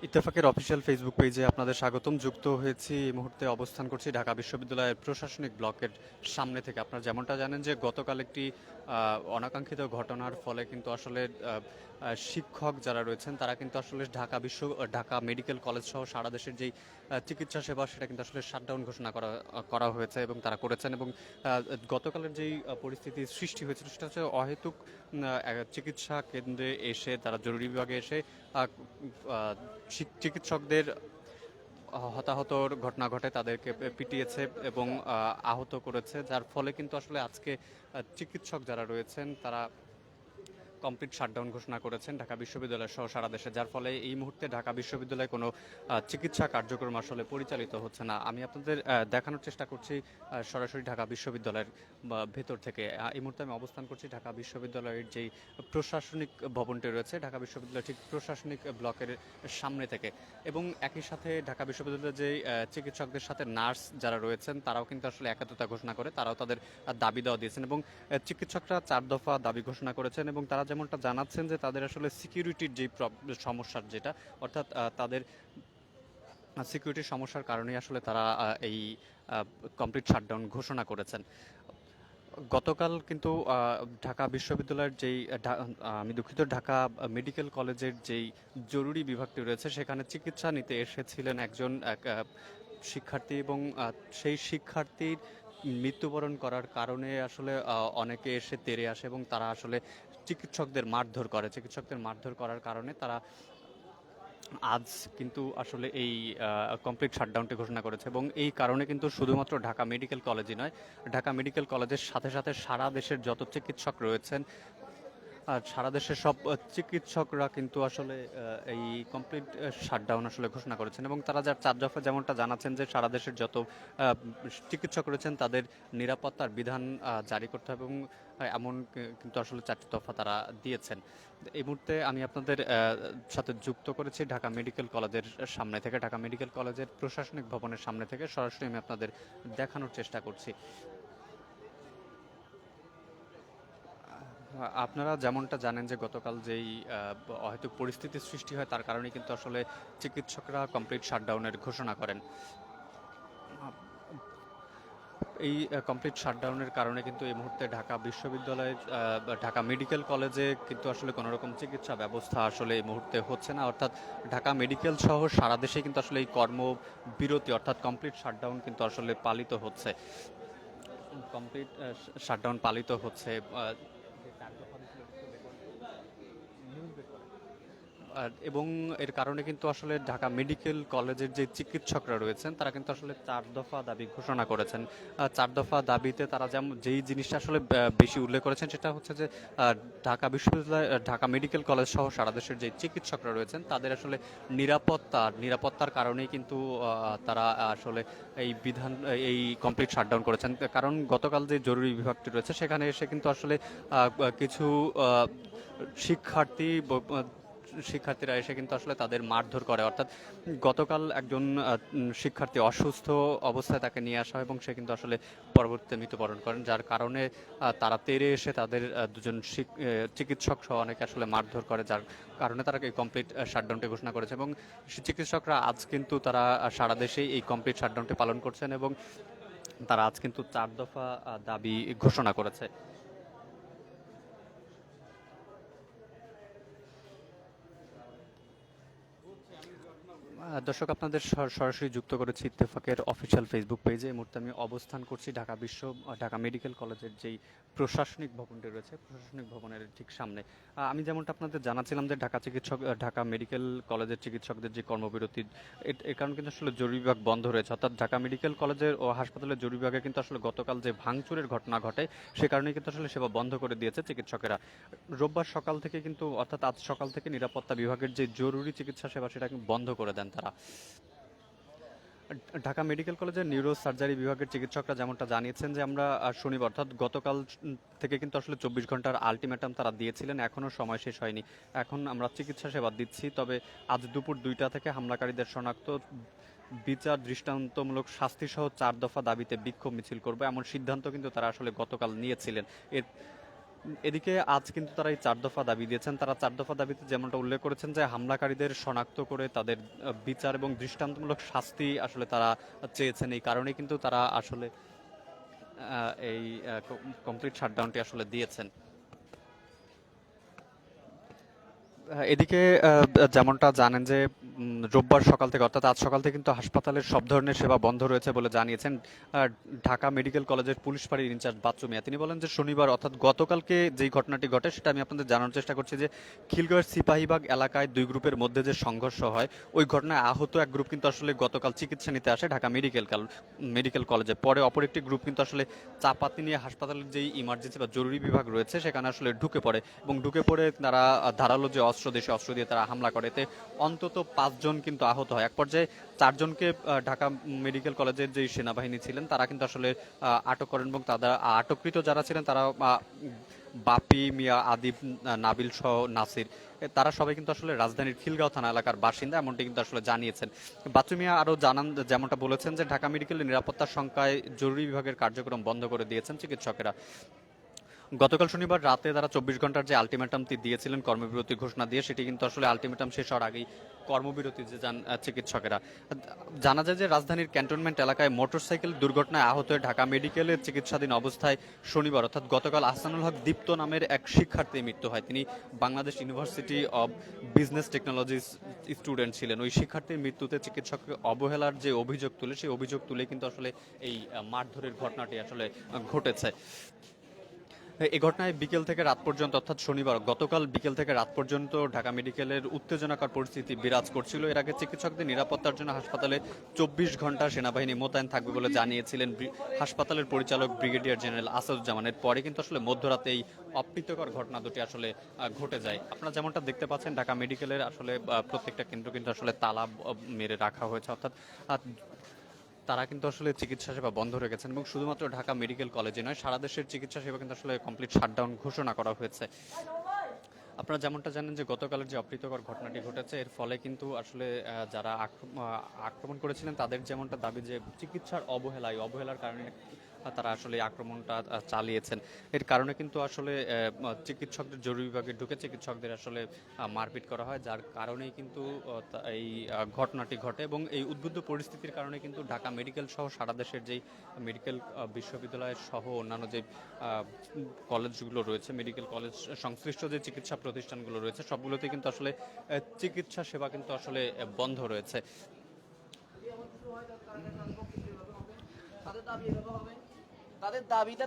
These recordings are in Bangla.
ইত্তেফাকের অফিসিয়াল ফেসবুক পেজে আপনাদের স্বাগতম। যুক্ত হয়েছি, এই মুহূর্তে অবস্থান করছি ঢাকা বিশ্ববিদ্যালয়ের প্রশাসনিক ব্লকের সামনে থেকে। আপনারা যেমনটা জানেন যে গতকাল একটি অনাকাঙ্ক্ষিত ঘটনার ফলে কিন্তু আসলে শিক্ষক যারা রয়েছেন তারা কিন্তু আসলে ঢাকা মেডিকেল কলেজ সহ সারা দেশের যেই চিকিৎসা সেবা সেটা কিন্তু আসলে শাটডাউন ঘোষণা করা হয়েছে এবং তারা করেছেন। এবং গতকালের যেই পরিস্থিতির সৃষ্টি হয়েছিল সেটা হচ্ছে অহেতুক চিকিৎসা কেন্দ্রে এসে তারা জরুরি বিভাগে এসে চিকিৎসকদের হতাহতর ঘটনা ঘটে, তাদেরকে পিটিয়েছে এবং আহত করেছে, যার ফলে কিন্তু আসলে আজকে চিকিৎসক যারা রয়েছেন তারা কমপ্লিট শাটডাউন ঘোষণা করেছেন ঢাকা বিশ্ববিদ্যালয় সহ সারা দেশে, যার ফলে এই মুহূর্তে ঢাকা বিশ্ববিদ্যালয়ে কোনো চিকিৎসা কার্যক্রম আসলে পরিচালিত হচ্ছে না। আমি আপনাদের দেখানোর চেষ্টা করছি সরাসরি ঢাকা বিশ্ববিদ্যালয়ের ভেতর থেকে। এই মুহূর্তে আমি অবস্থান করছি ঢাকা বিশ্ববিদ্যালয়ের যেই প্রশাসনিক ভবনটি রয়েছে ঢাকা বিশ্ববিদ্যালয় ঠিক প্রশাসনিক ব্লকের সামনে থেকে। এবং একই সাথে ঢাকা বিশ্ববিদ্যালয়ের যেই চিকিৎসকদের সাথে নার্স যারা রয়েছেন তারাও কিন্তু আসলে একাত্মতা ঘোষণা করে তারাও তাদের দাবি দেওয়া দিয়েছেন। এবং চিকিৎসকরা ৪ দফা দাবি ঘোষণা করেছেন এবং তারা যেমনটা জানাচ্ছেন যে তাদের আসলে সিকিউরিটির যেই সমস্যার যেটা, অর্থাৎ তাদের সিকিউরিটির সমস্যার কারণেই আসলে তারা এই কমপ্লিট শাটডাউন ঘোষণা করেছেন। গতকাল কিন্তু ঢাকা বিশ্ববিদ্যালয়ের যেই আমি দুঃখিত, ঢাকা মেডিকেল কলেজের যেই জরুরি বিভাগটি রয়েছে সেখানে চিকিৎসা নিতে এসেছিলেন একজন শিক্ষার্থী এবং সেই শিক্ষার্থীর মৃত্যুবরণ করার কারণে আসলে অনেকে এসে তেড়ে আসে এবং তারা আসলে চিকিৎসকদের মারধর করার কারণে তারা আজ কিন্তু আসলে এই কমপ্লিট শাটডাউনটি ঘোষণা করেছে। এবং এই কারণে কিন্তু শুধুমাত্র ঢাকা মেডিকেল কলেজই নয়, ঢাকা মেডিকেল কলেজের সাথে সাথে সারা দেশের যত চিকিৎসক রয়েছেন আর সারা দেশের সব চিকিৎসকরা কিন্তু আসলে এই কমপ্লিট শাটডাউন আসলে ঘোষণা করেছেন। এবং তারা ৪ দফা যেমনটা জানাচ্ছেন যে সারা দেশের যত চিকিৎসক রয়েছেন তাদের নিরাপত্তার বিধান জারি করতে হবে, এবং এমন কিন্তু আসলে ৪টি দফা তারা দিয়েছেন। এই মুহূর্তে আমি আপনাদের সাথে যুক্ত করেছি ঢাকা মেডিকেল কলেজের সামনে থেকে, ঢাকা মেডিকেল কলেজের প্রশাসনিক ভবনের সামনে থেকে সরাসরি আমি আপনাদের দেখানোর চেষ্টা করছি। আপনারা যেমনটা জানেন যে গতকাল যেই অহেতুক পরিস্থিতির সৃষ্টি হয় তার কারণে কিন্তু আসলে চিকিৎসকরা কমপ্লিট শাটডাউনের ঘোষণা করেন। এই কমপ্লিট শাটডাউনের কারণে কিন্তু এই মুহূর্তে ঢাকা বিশ্ববিদ্যালয়ের ঢাকা মেডিকেল কলেজে কিন্তু আসলে কোনো রকম চিকিৎসা ব্যবস্থা আসলে এই মুহূর্তে হচ্ছে না, অর্থাৎ ঢাকা মেডিকেল সহ সারা দেশে কিন্তু আসলে এই কর্মবিরতি অর্থাৎ কমপ্লিট শাটডাউন কিন্তু আসলে পালিত হচ্ছে। কমপ্লিট শাটডাউন পালিত হচ্ছে। যে ৪ দফা দিছিল নিউজ বের করে। এবং এর কারণে কিন্তু আসলে ঢাকা মেডিকেল কলেজের যে চিকিৎসকরা রয়েছেন তারা কিন্তু আসলে ৪ দফা দাবি ঘোষণা করেছেন। ৪ দফা দাবিতে তারা যেমন যেই জিনিসটা আসলে বেশি উল্লেখ করেছেন সেটা হচ্ছে যে ঢাকা বিশ্ববিদ্যালয় ঢাকা মেডিকেল কলেজ সহ সারা দেশের যে চিকিৎসকরা রয়েছেন তাদের আসলে নিরাপত্তার কারণেই কিন্তু তারা আসলে এই কমপ্লিট শাটডাউন করেছেন। কারণ গতকাল যে জরুরি বিভাগটি রয়েছে সেখানে এসে কিন্তু আসলে কিছু শিক্ষার্থী শিক্ষার্থীরা এসে কিন্তু আসলে তাদের মারধর করে, অর্থাৎ গতকাল একজন শিক্ষার্থী অসুস্থ অবস্থায় তাকে নিয়ে আসা হয় এবং সে কিন্তু আসলে পরবর্তীতে মৃত্যুবরণ করেন, যার কারণে তারা তেড়ে এসে তাদের দুজন চিকিৎসক সহ অনেকে আসলে মারধর করে, যার কারণে তারা এই কমপ্লিট শাটডাউনটি ঘোষণা করেছে। এবং চিকিৎসকরা আজ কিন্তু তারা সারা দেশেই এই কমপ্লিট শাটডাউনটি পালন করছেন এবং তারা আজ কিন্তু ৪ দফা দাবি ঘোষণা করেছে। দর্শক, আপনাদের সরাসরি যুক্ত করেছি ইত্তেফাকের অফিসিয়াল ফেসবুক পেজে। এই মুহূর্তে আমি অবস্থান করছি ঢাকা মেডিকেল কলেজের যেই প্রশাসনিক ভবনটি রয়েছে প্রশাসনিক ভবনের ঠিক সামনে। আমি যেমনটা আপনাদের জানাচ্ছিলাম যে ঢাকা মেডিকেল কলেজের চিকিৎসকদের যে কর্মবিরতি, এর কারণে কিন্তু আসলে জরুরি বিভাগ বন্ধ রয়েছে, অর্থাৎ ঢাকা মেডিকেল কলেজের ও হাসপাতালের জরুরি বিভাগে কিন্তু আসলে গতকাল যে ভাঙচুরের ঘটনা ঘটে সে কারণে কিন্তু আসলে সেবা বন্ধ করে দিয়েছে চিকিৎসকেরা। রোববার সকাল থেকে কিন্তু, অর্থাৎ আজ সকাল থেকে নিরাপত্তা বিভাগের যে জরুরি চিকিৎসা সেবা সেটা কিন্তু বন্ধ করে দেন তারা। ঢাকা মেডিকেল কলেজের নিউরো সার্জারি বিভাগের চিকিৎসকরা যেমনটা জানিয়েছেন যে আমরা শনিবার অর্থাৎ গতকাল থেকে কিন্তু আসলে ২৪ ঘন্টার আলটিমেটাম তারা দিয়েছিলেন, এখনও সময় শেষ হয়নি। এখন আমরা চিকিৎসা সেবা দিচ্ছি, তবে আজ দুপুর ২টা থেকে হামলাকারীদের শনাক্ত, বিচার, দৃষ্টান্তমূলক শাস্তি সহ ৪ দফা দাবিতে বিক্ষোভ মিছিল করবে এমন সিদ্ধান্ত কিন্তু তারা আসলে গতকাল নিয়েছিলেন। এর এদিকে আজ কিন্তু তারা এই 4 দফা দাবি দিয়েছেন। তারা 4 দফা দাবিতে যেমনটা উল্লেখ করেছেন যে হামলাকারীদের শনাক্ত করে তাদের বিচার এবং দৃষ্টান্তমূলক শাস্তি আসলে তারা চেয়েছেন। এই কারণেই কিন্তু তারা আসলে এই কমপ্লিট শাটডাউনটি আসলে দিয়েছেন। এদিকে যেমনটা জানেন যে রোববার সকাল থেকে অর্থাৎ আজ সকাল থেকে কিন্তু হাসপাতালের সব ধরনের সেবা বন্ধ রয়েছে বলে জানিয়েছেন ঢাকা মেডিকেল কলেজের পুলিশ ফাঁড়ির ইনচার্জ বাচ্চু মিয়া। তিনি বলেন যে শনিবার অর্থাৎ গতকালকে যেই ঘটনাটি ঘটে সেটা আমি আপনাদের জানানোর চেষ্টা করছি যে খিলগাঁওয়ের সিপাহীবাগ এলাকায় দুই গ্রুপের মধ্যে যে সংঘর্ষ হয় ওই ঘটনায় আহত এক গ্রুপ কিন্তু আসলে গতকাল চিকিৎসা নিতে আসে ঢাকা মেডিকেল কলেজে। পরে অপর একটি গ্রুপ কিন্তু আসলে চাপাতি নিয়ে হাসপাতালের যেই ইমার্জেন্সি বা জরুরি বিভাগ রয়েছে সেখানে আসলে ঢুকে পড়ে এবং ঢুকে পড়ে তারা ধারালো যে দেশীয় অস্ত্র দিয়ে তারা হামলা করে। এতে অন্তত 5 জন কিন্তু আহত হয়। এক পর্যায়ে 4 জনকে ঢাকা মেডিকেল কলেজের যে সেনাবাহিনী ছিলেন তারা কিন্তু আসলে আটক করেন এবং তারা আটককৃত যারা ছিলেন তারা বাপি মিয়া, আদিব, নাবিল সহ নাসির, তারা সবাই কিন্তু আসলে রাজধানীর খিলগাঁও থানা এলাকার বাসিন্দা, এমনটি কিন্তু আসলে জানিয়েছেন। বাচ্চু মিয়া আরও জানান, যেমনটা বলেছেন যে ঢাকা মেডিকেলের নিরাপত্তার সংখ্যায় জরুরি বিভাগের কার্যক্রম বন্ধ করে দিয়েছেন চিকিৎসকেরা। গতকাল শনিবার রাতে তারা 24 ঘন্টার যে আলটিমেটামটি দিয়েছিলেন কর্মবিরতি ঘোষণা দিয়ে, সেটি কিন্তু আসলে আলটিমেটাম শেষ হওয়ার আগেই কর্মবিরতিতে যান চিকিৎসকেরা। জানা যায় যে রাজধানীর ক্যান্টনমেন্ট এলাকায় মোটরসাইকেল দুর্ঘটনায় আহত হয়ে ঢাকা মেডিকেলের চিকিৎসাধীন অবস্থায় শনিবার অর্থাৎ গতকাল আহসানুল হক দীপ্ত নামের এক শিক্ষার্থীর মৃত্যু হয়। তিনি Bangladesh university of business technologies student ছিলেন। ওই শিক্ষার্থীর মৃত্যুতে চিকিৎসক অবহেলার যে অভিযোগ তুলে, সেই অভিযোগ তুলে কিন্তু আসলে এই মারধরের ঘটনাটি আসলে ঘটেছে। এই ঘটনায় বিকেল থেকে রাত পর্যন্ত অর্থাৎ শনিবার গতকাল বিকেল থেকে রাত পর্যন্ত ঢাকা মেডিকেলের উত্তেজনাকর পরিস্থিতি বিরাজ করছিল। এর আগে চিকিৎসকদের নিরাপত্তার জন্য হাসপাতালে 24 ঘন্টা সেনাবাহিনী মোতায়েন থাকবে বলে জানিয়েছিলেন হাসপাতালের পরিচালক ব্রিগেডিয়ার জেনারেল আসাদুজ্জামানের। পরে কিন্তু আসলে মধ্যরাতে এই অপ্রীতিকর ঘটনা দুটি আসলে ঘটে যায়। আপনারা যেমনটা দেখতে পাচ্ছেন ঢাকা মেডিকেলের আসলে প্রত্যেকটা কেন্দ্র কিন্তু আসলে তালা মেরে রাখা হয়েছে, অর্থাৎ তারা কিন্তু আসলে চিকিৎসা সেবা বন্ধ রেখেছেন এবং শুধুমাত্র ঢাকা মেডিকেল কলেজে নয়, সারা দেশের চিকিৎসা সেবা কিন্তু আসলে কমপ্লিট শাটডাউন ঘোষণা করা হয়েছে। আপনারা যেমনটা জানেন যে গতকালের যে অপ্রীতিকর ঘটনাটি ঘটেছে, এর ফলে কিন্তু আসলে যারা আক্রমণ করেছিলেন তাদের যেমনটা দাবি যে চিকিৎসার অবহেলার কারণে তারা আসলে আক্রমণটা চালিয়েছেন। এর কারণে কিন্তু আসলে চিকিৎসকদের জরুরি বিভাগে ঢুকে চিকিৎসকদের আসলে মারপিট করা হয়, যার কারণেই কিন্তু এই ঘটনাটি ঘটে এবং এই উদ্বুদ্ধ পরিস্থিতির কারণে কিন্তু ঢাকা মেডিকেল সহ সারা দেশের যেই মেডিকেল বিশ্ববিদ্যালয় সহ অন্যান্য যে কলেজগুলো রয়েছে, মেডিকেল কলেজ সংশ্লিষ্ট যে চিকিৎসা প্রতিষ্ঠানগুলো রয়েছে, সবগুলোতে কিন্তু আসলে চিকিৎসা সেবা কিন্তু আসলে বন্ধ রয়েছে। তাদের দাবিটা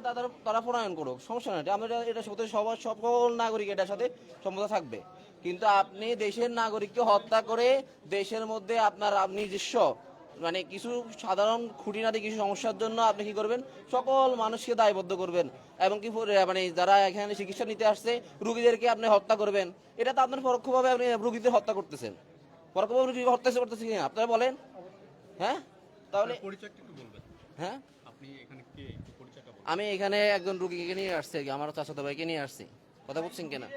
তারা প্রণয়ন করুক, সমস্যা নাই। আমরা এটা সবার সকল নাগরিক এটার সাথে সম্মত থাকবে। কিন্তু আপনি দেশের নাগরিককে হত্যা করে দেশের মধ্যে আপনার নিজস্ব মানে কিছু সাধারণ খুঁটিনাটি কিছু সমস্যার জন্য আপনি কি করবেন, সকল মানুষকে দায়বদ্ধ করবেন এবং কি মানে যারা এখানে চিকিৎসা নিতে আসছে রুগীদেরকে আপনি হত্যা করবেন। এটা তো আপনার পরোক্ষভাবে আপনি রুগীদের হত্যা করতেছেন, পরোক্ষভাবে রুগী হত্যা করতেছেন কিনা আপনারা বলেন। হ্যাঁ, তাহলে হ্যাঁ, আমি এখানে একজন রুগীকে নিয়ে আসছি, আমার চাচাতো ভাইকে নিয়ে আসছি। কথা বলছেন কিনা?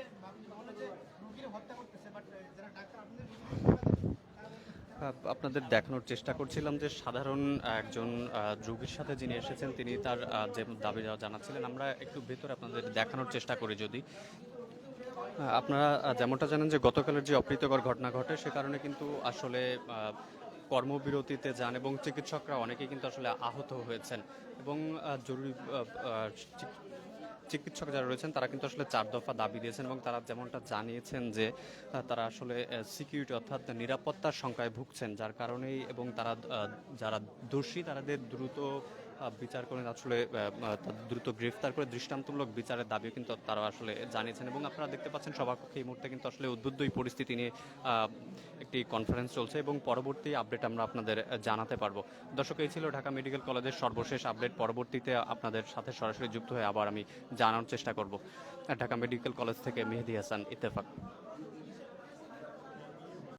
আপনাদের দেখানোর চেষ্টা করছিলাম যে সাধারণ একজন রোগীর সাথে যিনি এসেছেন তিনি তার যে দাবি জানাচ্ছিলেন, আমরা একটু ভেতরে আপনাদের দেখানোর চেষ্টা করি। যদি আপনারা যেমনটা জানেন যে গতকালের যে অপ্রীতিকর ঘটনা ঘটে সে কারণে কিন্তু আসলে কর্মবিরতিতে যান এবং চিকিৎসকরা অনেকেই কিন্তু আসলে আহত হয়েছেন এবং জরুরি চিকিৎসক যারা রয়েছেন তারা কিন্তু আসলে 4 দফা দাবি দিয়েছেন এবং তারা যেমনটা জানিয়েছেন যে তারা আসলে সিকিউরিটি অর্থাৎ নিরাপত্তার সংখ্যায় ভুগছেন, যার কারণেই এবং তারা যারা দোষী তাদের দ্রুত বিচার করে আসলে দ্রুত গ্রেফতার করে দৃষ্টান্তমূলক বিচারের দাবিও কিন্তু তারা আসলে জানিয়েছেন। এবং আপনারা দেখতে পাচ্ছেন সবার পক্ষে এই মুহূর্তে কিন্তু আসলে উদ্বুদ্ধ এই পরিস্থিতি নিয়ে একটি কনফারেন্স চলছে এবং পরবর্তী আপডেট আমরা আপনাদের জানাতে পারবো। দর্শক, এই ছিল ঢাকা মেডিকেল কলেজের সর্বশেষ আপডেট। পরবর্তীতে আপনাদের সাথে সরাসরি যুক্ত হয়ে আবার আমি জানানোর চেষ্টা করব। ঢাকা মেডিকেল কলেজ থেকে মেহেদী হাসান, ইত্তেফাক।